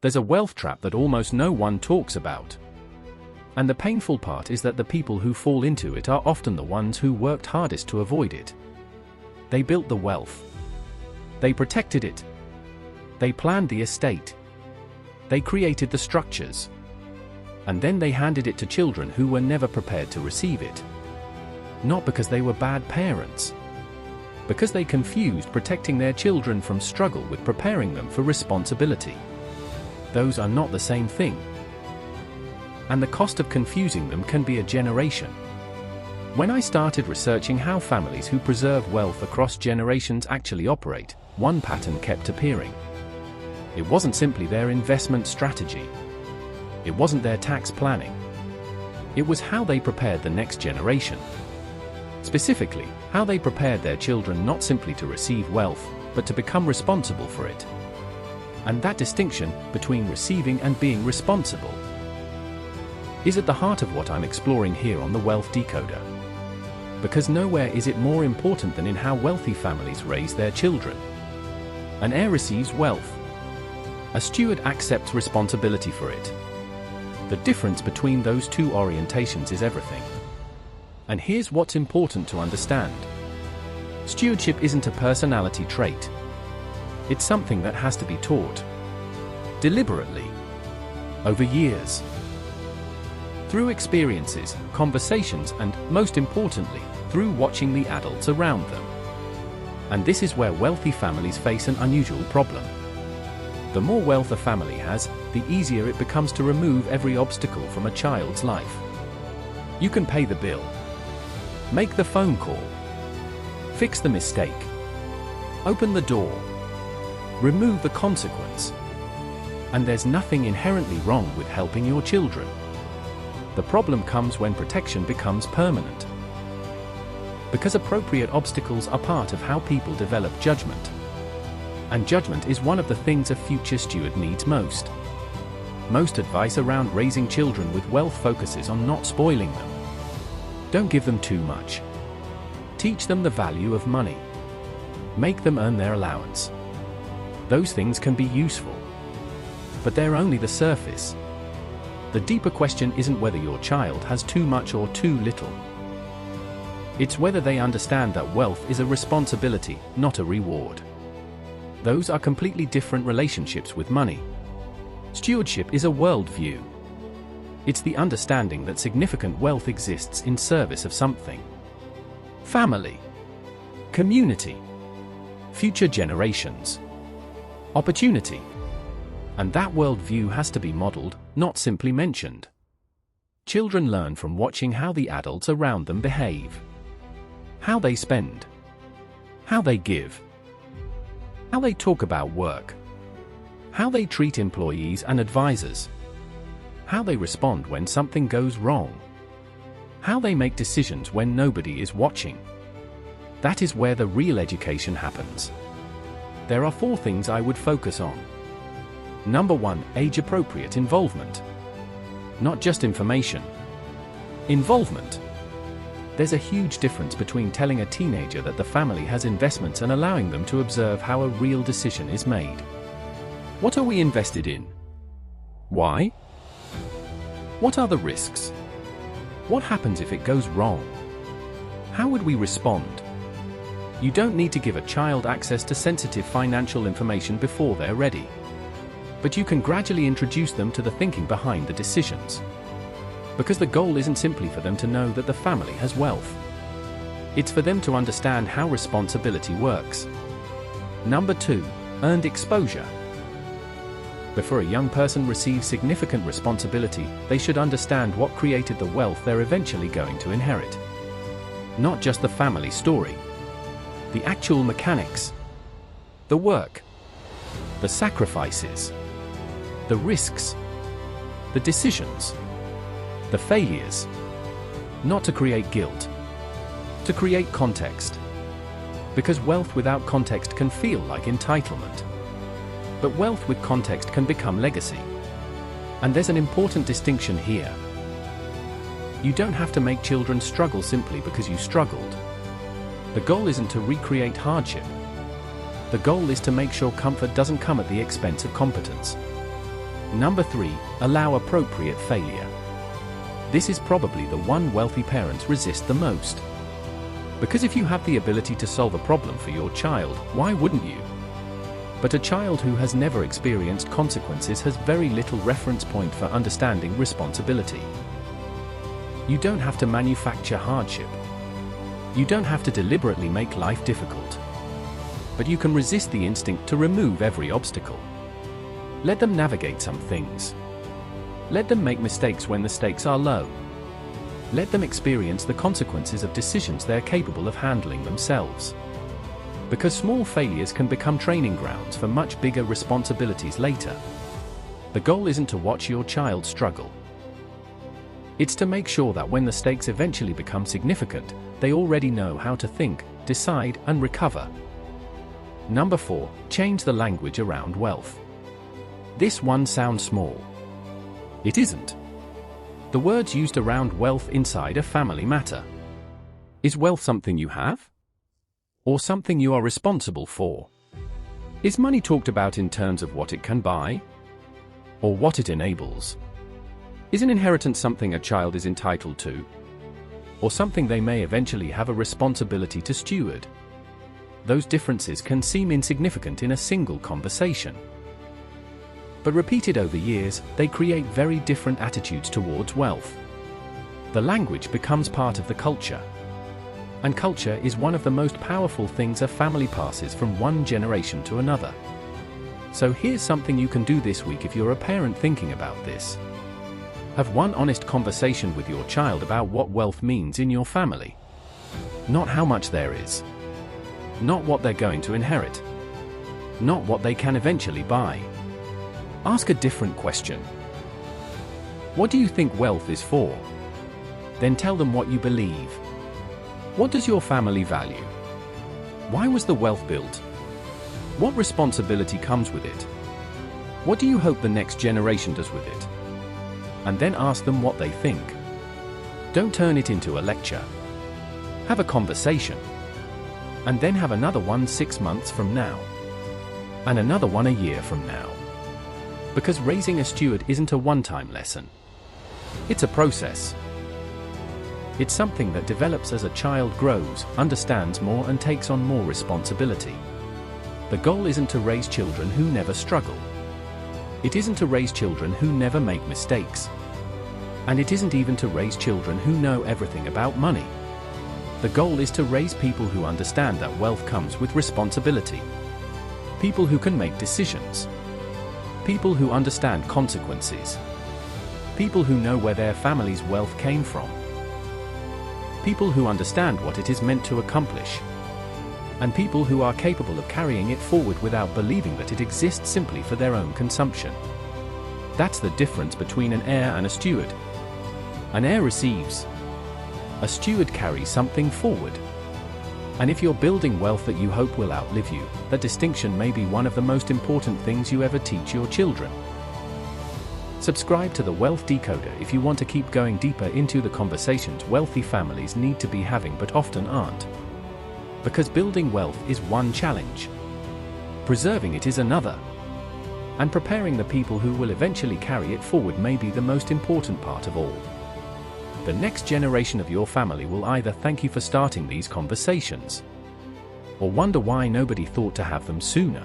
There's a wealth trap that almost no one talks about. And the painful part is that the people who fall into it are often the ones who worked hardest to avoid it. They built the wealth. They protected it. They planned the estate. They created the structures. And then they handed it to children who were never prepared to receive it. Not because they were bad parents. Because they confused protecting their children from struggle with preparing them for responsibility. Those are not the same thing. And the cost of confusing them can be a generation. When I started researching how families who preserve wealth across generations actually operate, one pattern kept appearing. It wasn't simply their investment strategy. It wasn't their tax planning. It was how they prepared the next generation. Specifically, how they prepared their children not simply to receive wealth, but to become responsible for it. And that distinction between receiving and being responsible is at the heart of what I'm exploring here on the Wealth Decoder. Because nowhere is it more important than in how wealthy families raise their children. An heir receives wealth. A steward accepts responsibility for it. The difference between those two orientations is everything. And here's what's important to understand. Stewardship isn't a personality trait. It's something that has to be taught. Deliberately. Over years. Through experiences, conversations, and, most importantly, through watching the adults around them. And this is where wealthy families face an unusual problem. The more wealth a family has, the easier it becomes to remove every obstacle from a child's life. You can pay the bill. Make the phone call. Fix the mistake. Open the door. Remove the consequence. And there's nothing inherently wrong with helping your children. The problem comes when protection becomes permanent. Because appropriate obstacles are part of how people develop judgment. And judgment is one of the things a future steward needs most. Most advice around raising children with wealth focuses on not spoiling them. Don't give them too much. Teach them the value of money. Make them earn their allowance. Those things can be useful. But they're only the surface. The deeper question isn't whether your child has too much or too little. It's whether they understand that wealth is a responsibility, not a reward. Those are completely different relationships with money. Stewardship is a worldview. It's the understanding that significant wealth exists in service of something. Family. Community. Future generations. Opportunity. And that worldview has to be modeled, not simply mentioned. Children learn from watching how the adults around them behave. How they spend. How they give. How they talk about work. How they treat employees and advisors. How they respond when something goes wrong. How they make decisions when nobody is watching. That is where the real education happens. There are 4 things I would focus on. Number 1, age-appropriate involvement. Not just information. Involvement. There's a huge difference between telling a teenager that the family has investments and allowing them to observe how a real decision is made. What are we invested in? Why? What are the risks? What happens if it goes wrong? How would we respond? You don't need to give a child access to sensitive financial information before they're ready. But you can gradually introduce them to the thinking behind the decisions. Because the goal isn't simply for them to know that the family has wealth. It's for them to understand how responsibility works. Number 2, earned exposure. Before a young person receives significant responsibility, they should understand what created the wealth they're eventually going to inherit. Not just the family story. The actual mechanics. The work. The sacrifices. The risks. The decisions. The failures. Not to create guilt. To create context. Because wealth without context can feel like entitlement. But wealth with context can become legacy. And there's an important distinction here. You don't have to make children struggle simply because you struggled. The goal isn't to recreate hardship. The goal is to make sure comfort doesn't come at the expense of competence. Number 3. Allow appropriate failure. This is probably the one wealthy parents resist the most. Because if you have the ability to solve a problem for your child, why wouldn't you? But a child who has never experienced consequences has very little reference point for understanding responsibility. You don't have to manufacture hardship. You don't have to deliberately make life difficult. But you can resist the instinct to remove every obstacle. Let them navigate some things. Let them make mistakes when the stakes are low. Let them experience the consequences of decisions they're capable of handling themselves. Because small failures can become training grounds for much bigger responsibilities later. The goal isn't to watch your child struggle. It's to make sure that when the stakes eventually become significant, they already know how to think, decide, and recover. Number 4. Change the language around wealth. This one sounds small. It isn't. The words used around wealth inside a family matter. Is wealth something you have? Or something you are responsible for? Is money talked about in terms of what it can buy? Or what it enables? Is an inheritance something a child is entitled to? Or something they may eventually have a responsibility to steward? Those differences can seem insignificant in a single conversation. But repeated over years, they create very different attitudes towards wealth. The language becomes part of the culture. And culture is one of the most powerful things a family passes from one generation to another. So here's something you can do this week if you're a parent thinking about this. Have one honest conversation with your child about what wealth means in your family. Not how much there is. Not what they're going to inherit. Not what they can eventually buy. Ask a different question. What do you think wealth is for? Then tell them what you believe. What does your family value? Why was the wealth built? What responsibility comes with it? What do you hope the next generation does with it? And then ask them what they think. Don't turn it into a lecture. Have a conversation. And then have another one 6 months from now. And another one a year from now. Because raising a steward isn't a one-time lesson. It's a process. It's something that develops as a child grows, understands more, and takes on more responsibility. The goal isn't to raise children who never struggle. It isn't to raise children who never make mistakes. And it isn't even to raise children who know everything about money. The goal is to raise people who understand that wealth comes with responsibility. People who can make decisions. People who understand consequences. People who know where their family's wealth came from. People who understand what it is meant to accomplish. And people who are capable of carrying it forward without believing that it exists simply for their own consumption. That's the difference between an heir and a steward. An heir receives. A steward carries something forward. And if you're building wealth that you hope will outlive you, that distinction may be one of the most important things you ever teach your children. Subscribe to the Wealth Decoder if you want to keep going deeper into the conversations wealthy families need to be having but often aren't. Because building wealth is one challenge. Preserving it is another. And preparing the people who will eventually carry it forward may be the most important part of all. The next generation of your family will either thank you for starting these conversations, or wonder why nobody thought to have them sooner.